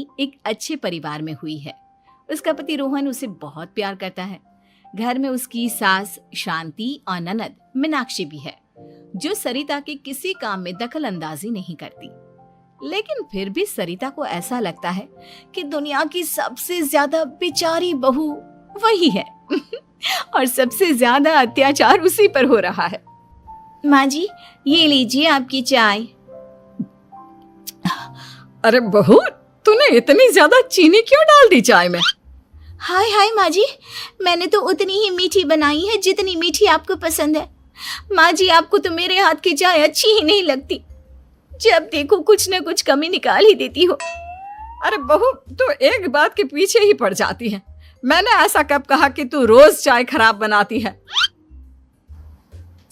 शादी एक अच्छे परिवार में हुई है। उसका पति रोहन उसे बहुत प्यार करता है। घर में उसकी सास शांति और ननद मीनाक्षी भी है, जो सरिता के किसी काम में दखल अंदाजी नहीं करती। लेकिन फिर भी सरिता को ऐसा लगता है कि दुनिया की सबसे ज्यादा बेचारी बहू वही है और सबसे ज्यादा अत्याचार उसी पर हो रहा है। माँ जी, ये लीजिए आपकी चाय। अरे बहू, तूने इतनी ज्यादा चीनी क्यों डाल दी चाय में? हाय हाय माँ जी, मैंने तो उतनी ही मीठी बनाई है जितनी मीठी आपको पसंद है। माँ जी, आपको तो मेरे हाथ की चाय अच्छी ही नहीं लगती। जब देखो कुछ न कुछ कमी निकाल ही देती हो। अरे बहू, तू एक बात के पीछे ही पड़ जाती है। मैंने ऐसा कब कहा कि तू रोज चाय खराब बनाती है?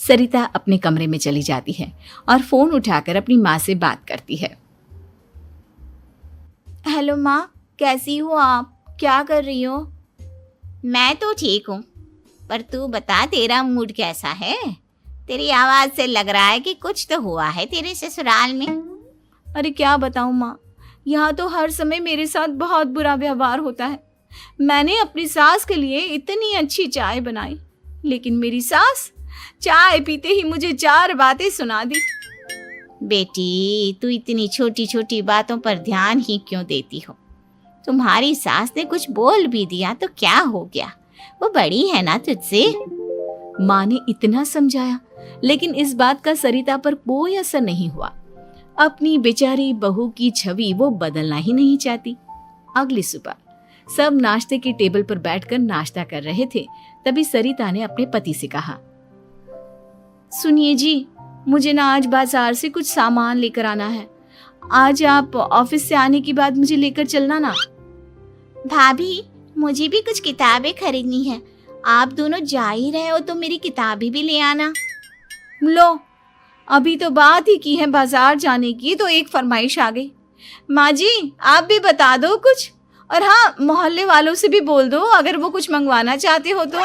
सरिता अपने कमरे में चली जाती है और फोन उठाकर अपनी माँ से बात करती है। हेलो माँ, कैसी हो आप? क्या कर रही हो? मैं तो ठीक हूँ, पर तू बता, तेरा मूड कैसा है? तेरी आवाज से लग रहा है कि कुछ तो हुआ है तेरे ससुराल में। अरे क्या बताऊँ माँ, यहाँ तो हर समय मेरे साथ बहुत बुरा व्यवहार होता है। मैंने अपनी सास के लिए इतनी अच्छी चाय बनाई, लेकिन मेरी सास चाय पीते ही मुझे 4 बातें सुना दी। बेटी, तू इतनी छोटी छोटी बातों पर ध्यान ही क्यों देती हो? तुम्हारी सास ने कुछ बोल भी दिया तो क्या हो गया, वो बड़ी है ना तुझसे। माँ ने इतना समझाया, लेकिन इस बात का सरिता पर कोई असर नहीं हुआ। अपनी बेचारी बहू की छवि वो बदलना ही नहीं चाहती। अगली सुबह सब नाश्ते की टेबल पर बैठकर नाश्ता कर रहे थे, तभी सरिता ने अपने पति से कहा, सुनिए जी, मुझे ना आज बाजार से कुछ सामान लेकर आना है। आज आप ऑफिस से आने के बाद मुझे लेकर चलना ना। भाभी, मुझे भी कुछ किताबें खरीदनी है। आप दोनों जा ही रहे हो तो मेरी किताबें भी ले आना। लो, अभी तो बात ही की है बाजार जाने की, तो एक फरमाइश आ गई। माँ जी, आप भी बता दो कुछ, और हाँ, मोहल्ले वालों से भी बोल दो अगर वो कुछ मंगवाना चाहते हो तो।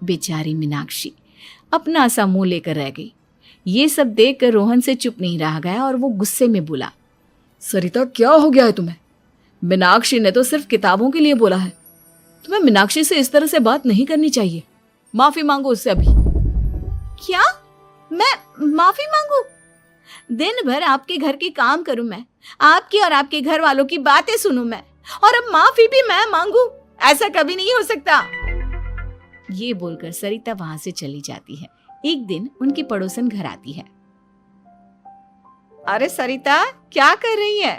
बेचारी मीनाक्षी अपना सा मुंह लेकर रह गई। ये सब देखकर रोहन से चुप नहीं रह गया और वो गुस्से में बोला, सरिता, क्या हो गया है तुम्हें? मीनाक्षी ने तो सिर्फ किताबों के लिए बोला है। तुम्हें मीनाक्षी से इस तरह से बात नहीं करनी चाहिए। माफी मांगो उससे अभी। क्या? मैं माफी मांगू? दिन भर आपके घर के काम करूं मैं, आपकी और आपके घर वालों की बातें सुनूं मैं, और अब माफी भी मैं मांगू? ऐसा कभी नहीं हो सकता। ये बोलकर सरिता वहां से चली जाती है। एक दिन उनकी पड़ोसन घर आती है। अरे सरिता, क्या कर रही है?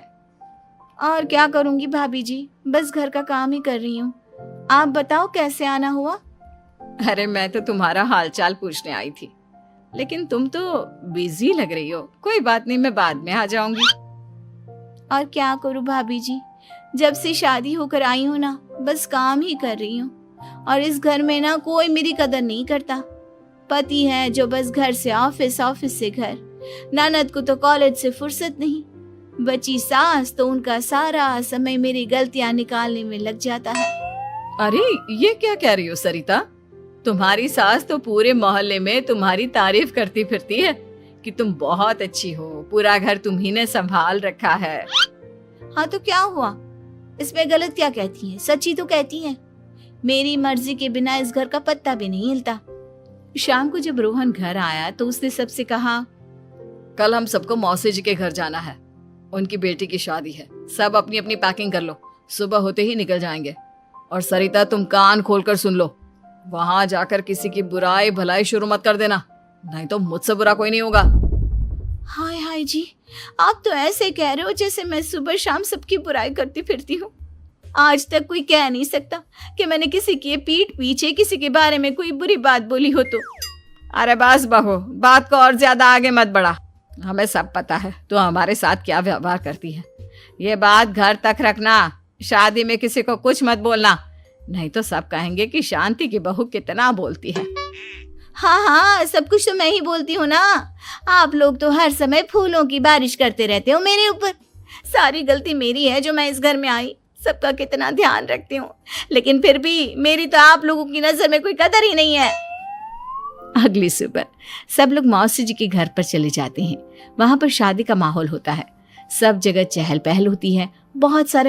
और क्या करूंगी भाभी जी, बस घर का काम ही कर रही हूँ। आप बताओ कैसे आना हुआ? अरे मैं तो तुम्हारा हालचाल पूछने आई थी, लेकिन तुम तो बिजी लग रही हो। कोई बात नहीं, मैं बाद में आ जाऊंगी। और क्या करूं भाभी जी, जब से शादी होकर आई हूँ ना, बस काम ही कर रही हूँ। और इस घर में ना कोई मेरी कदर नहीं करता। पति है जो बस घर से ऑफिस, ऑफिस से घर। ननद को तो कॉलेज से फुर्सत नहीं। बची सास तो उनका सारा समय मेरी गलतियां निकालने में लग जाता है। अरे ये क्या कह रही हो सरिता? तुम्हारी सास तो पूरे मोहल्ले में तुम्हारी तारीफ करती फिरती है कि तुम बहुत अच्छी हो, पूरा घर तुम्ही ने संभाल रखा है। हाँ तो क्या हुआ, इसमें गलत क्या कहती है? सच्ची तो कहती है। मेरी मर्जी के बिना इस घर का पत्ता भी नहीं हिलता। शाम को जब रोहन घर आया तो उसने सबसे कहा, कल हम सबको मौसी जी के घर जाना है। उनकी बेटी की शादी है। सब अपनी अपनी पैकिंग कर लो, सुबह होते ही निकल जाएंगे। और सरिता, तुम कान खोलकर सुन लो, वहां जाकर किसी की बुराई भलाई शुरू मत कर देना, नहीं तो मुझसे बुरा कोई नहीं होगा। हाय हाय जी, आप तो ऐसे कह रहे हो जैसे मैं सुबह शाम सबकी बुराई करती फिरती हूँ। आज तक कोई कह नहीं सकता कि मैंने किसी की पीठ पीछे किसी के बारे में कोई बुरी बात बोली हो तो। अरे बस बहू, बात को और ज्यादा आगे मत बढ़ा। हमें सब पता है तो हमारे साथ क्या व्यवहार करती है। ये बात घर तक रखना, शादी में किसी को कुछ मत बोलना, नहीं तो सब कहेंगे कि शांति की बहू कितना बोलती है। हाँ हाँ, सब कुछ तो मैं ही बोलती हूँ ना। आप लोग तो हर समय फूलों की बारिश करते रहते हो मेरे ऊपर। सारी गलती मेरी है जो मैं इस घर में आई। सबका कितना ध्यान रखती हूँ, लेकिन फिर भी मेरी तो आप लोगों की नजर में कोई कदर ही नहीं है। अगली सुबह सब लोग मौसी जी के घर पर चले जाते हैं। वहां पर शादी का माहौल होता है। सब जगह चहल पहल होती है, बहुत सारे